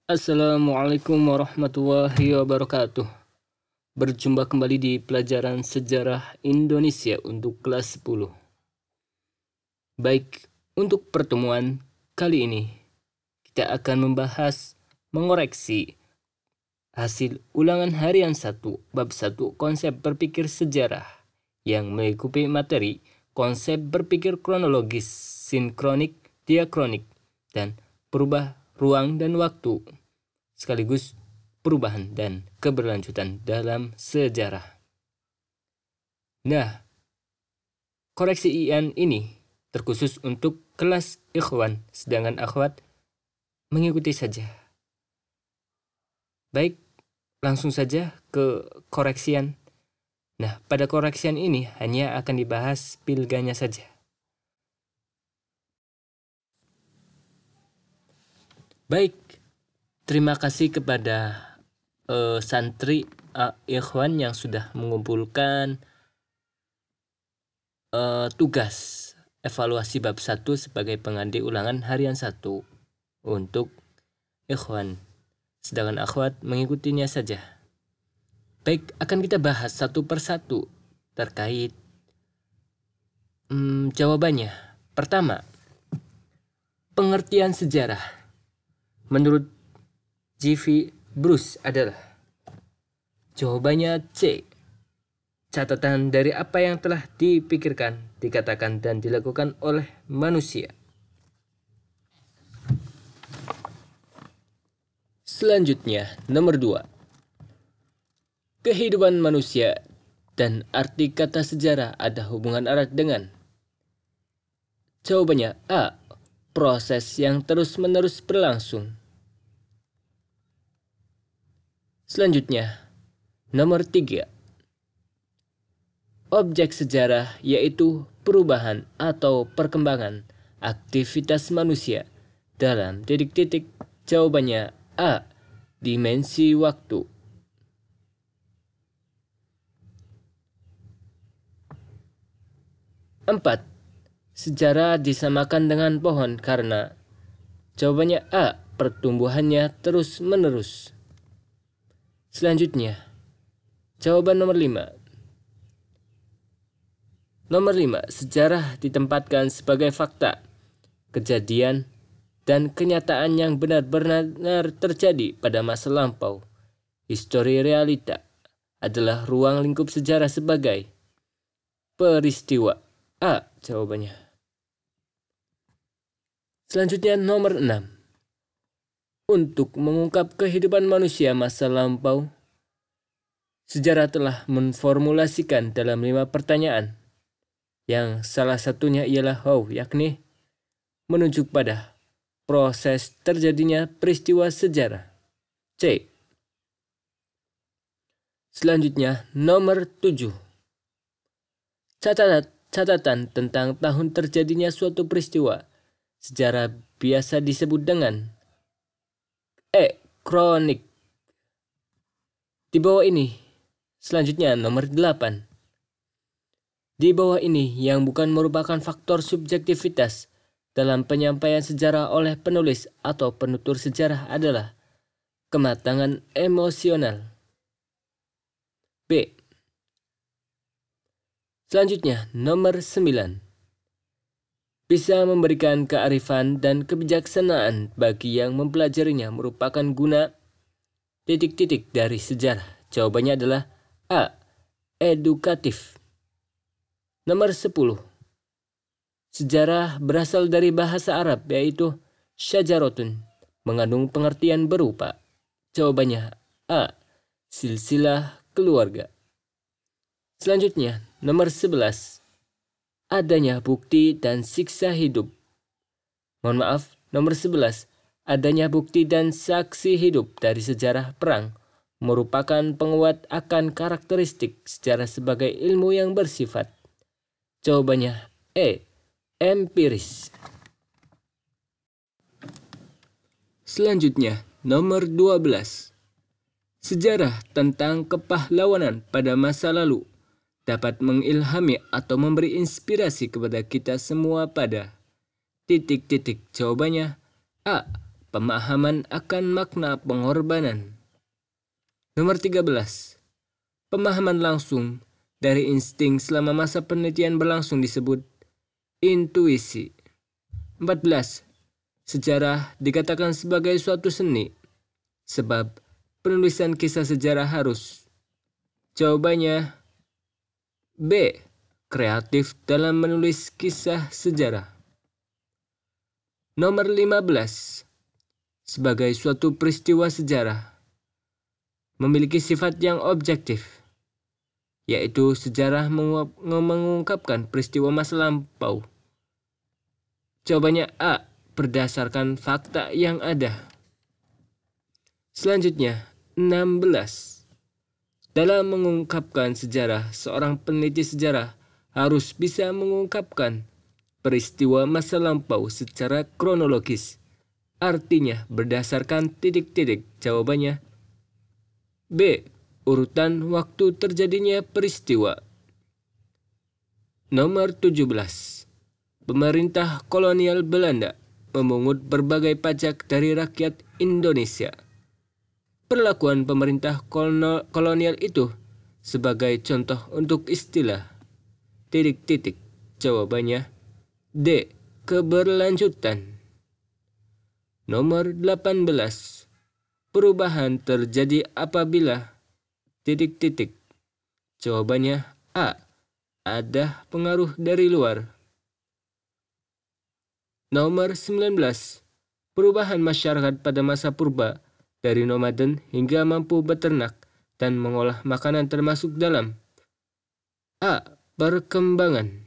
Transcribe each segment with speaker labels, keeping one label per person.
Speaker 1: Assalamualaikum warahmatullahi wabarakatuh. Berjumpa kembali di pelajaran sejarah Indonesia untuk kelas 10. Baik, untuk pertemuan kali ini kita akan membahas mengoreksi hasil ulangan harian 1 bab 1 konsep berpikir sejarah yang mengikuti materi konsep berpikir kronologis, sinkronik, diakronik, dan berubah ruang dan waktu, sekaligus perubahan dan keberlanjutan dalam sejarah. Nah, koreksi IAN ini terkhusus untuk kelas ikhwan, sedangkan akhwat mengikuti saja. Baik, langsung saja ke koreksian. Nah, pada koreksian ini hanya akan dibahas pilganya saja. Baik, terima kasih kepada santri ikhwan yang sudah mengumpulkan tugas evaluasi bab 1 sebagai pengganti ulangan harian 1 untuk ikhwan, sedangkan akhwat mengikutinya saja. Baik, akan kita bahas satu persatu terkait jawabannya. Pertama, pengertian sejarah menurut G.V. Bruce adalah jawabannya C. Catatan dari apa yang telah dipikirkan, dikatakan, dan dilakukan oleh manusia. Selanjutnya, nomor 2. Kehidupan manusia dan arti kata sejarah ada hubungan erat dengan. Jawabannya A. Proses yang terus-menerus berlangsung. Selanjutnya, nomor 3. Objek sejarah yaitu perubahan atau perkembangan aktivitas manusia dalam titik-titik. Jawabannya A. Dimensi waktu. Empat. Sejarah disamakan dengan pohon karena. Jawabannya A. Pertumbuhannya terus-menerus. Selanjutnya, jawaban nomor 5. Nomor 5, sejarah ditempatkan sebagai fakta, kejadian, dan kenyataan yang benar-benar terjadi pada masa lampau. Histori realita adalah ruang lingkup sejarah sebagai peristiwa. A. Jawabannya. Selanjutnya nomor 6. Untuk mengungkap kehidupan manusia masa lampau, sejarah telah memformulasikan dalam 5 pertanyaan, yang salah satunya ialah how, yakni menunjuk pada proses terjadinya peristiwa sejarah. C. Selanjutnya nomor 7. Catatan tentang tahun terjadinya suatu peristiwa sejarah biasa disebut dengan kronik. Di bawah ini, selanjutnya nomor 8. Di bawah ini yang bukan merupakan faktor subjektivitas dalam penyampaian sejarah oleh penulis atau penutur sejarah adalah kematangan emosional. B. Selanjutnya nomor 9. Bisa memberikan kearifan dan kebijaksanaan bagi yang mempelajarinya merupakan guna titik-titik dari sejarah. Jawabannya adalah A. Edukatif. Nomor 10. Sejarah berasal dari bahasa Arab yaitu syajarotun, mengandung pengertian berupa. Jawabannya A. Silsilah keluarga. Selanjutnya nomor 11. Adanya bukti dan siksa hidup. Mohon maaf, nomor 11. Adanya bukti dan saksi hidup dari sejarah perang merupakan penguat akan karakteristik sejarah sebagai ilmu yang bersifat. Jawabannya E. Empiris. Selanjutnya, nomor 12. Sejarah tentang kepahlawanan pada masa lalu dapat mengilhami atau memberi inspirasi kepada kita semua pada titik-titik. Jawabannya A. pemahaman akan makna pengorbanan. Nomor 13. Pemahaman langsung dari insting selama masa penelitian berlangsung disebut intuisi. 14. Sejarah dikatakan sebagai suatu seni, sebab penulisan kisah sejarah harus. Jawabannya B. Kreatif dalam menulis kisah sejarah. Nomor 15. Sebagai suatu peristiwa sejarah memiliki sifat yang objektif, yaitu sejarah mengungkapkan peristiwa masa lampau. Jawabannya A. Berdasarkan fakta yang ada. Selanjutnya, 16. Dalam mengungkapkan sejarah, seorang peneliti sejarah harus bisa mengungkapkan peristiwa masa lampau secara kronologis. Artinya berdasarkan titik-titik. Jawabannya B. Urutan waktu terjadinya peristiwa. Nomor 17. Pemerintah kolonial Belanda memungut berbagai pajak dari rakyat Indonesia. Perlakuan pemerintah kolonial itu sebagai contoh untuk istilah titik-titik. Jawabannya D. Keberlanjutan. Nomor 18. Perubahan terjadi apabila titik-titik. Jawabannya A. Ada pengaruh dari luar. Nomor 19. Perubahan masyarakat pada masa purba dari nomaden hingga mampu beternak dan mengolah makanan termasuk dalam A. Perkembangan.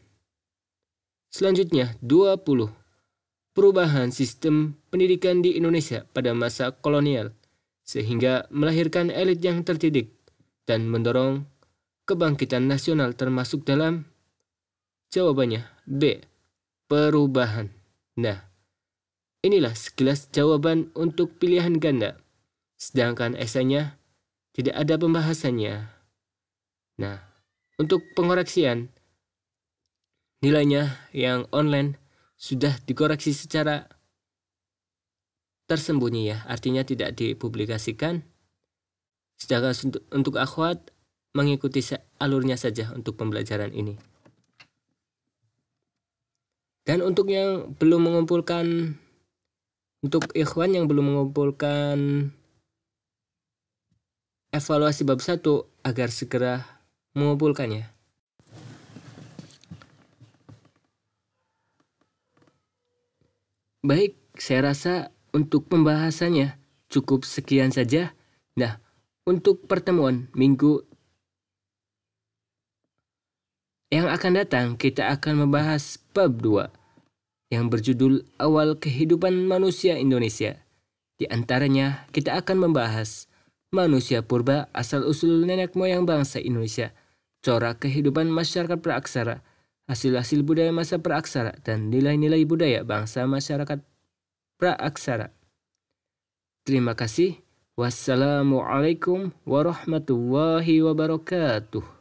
Speaker 1: Selanjutnya 20. Perubahan sistem pendidikan di Indonesia pada masa kolonial sehingga melahirkan elit yang terdidik dan mendorong kebangkitan nasional termasuk dalam. Jawabannya B. Perubahan. Nah, inilah sekilas jawaban untuk pilihan ganda, sedangkan esainya tidak ada pembahasannya. Nah, untuk pengoreksian, nilainya yang online sudah dikoreksi secara tersembunyi ya, artinya tidak dipublikasikan. Sedangkan untuk akhwat mengikuti alurnya saja untuk pembelajaran ini. Dan untuk yang belum mengumpulkan, untuk ikhwan yang belum mengumpulkan evaluasi bab 1 agar segera mengumpulkannya. Baik, saya rasa untuk pembahasannya cukup sekian saja. Nah, untuk pertemuan minggu yang akan datang kita akan membahas bab 2 yang berjudul Awal Kehidupan Manusia Indonesia. Di antaranya kita akan membahas manusia purba asal-usul nenek moyang bangsa Indonesia, corak kehidupan masyarakat praaksara, hasil-hasil budaya masa praaksara, dan nilai-nilai budaya bangsa masyarakat praaksara. Terima kasih. Wassalamualaikum warahmatullahi wabarakatuh.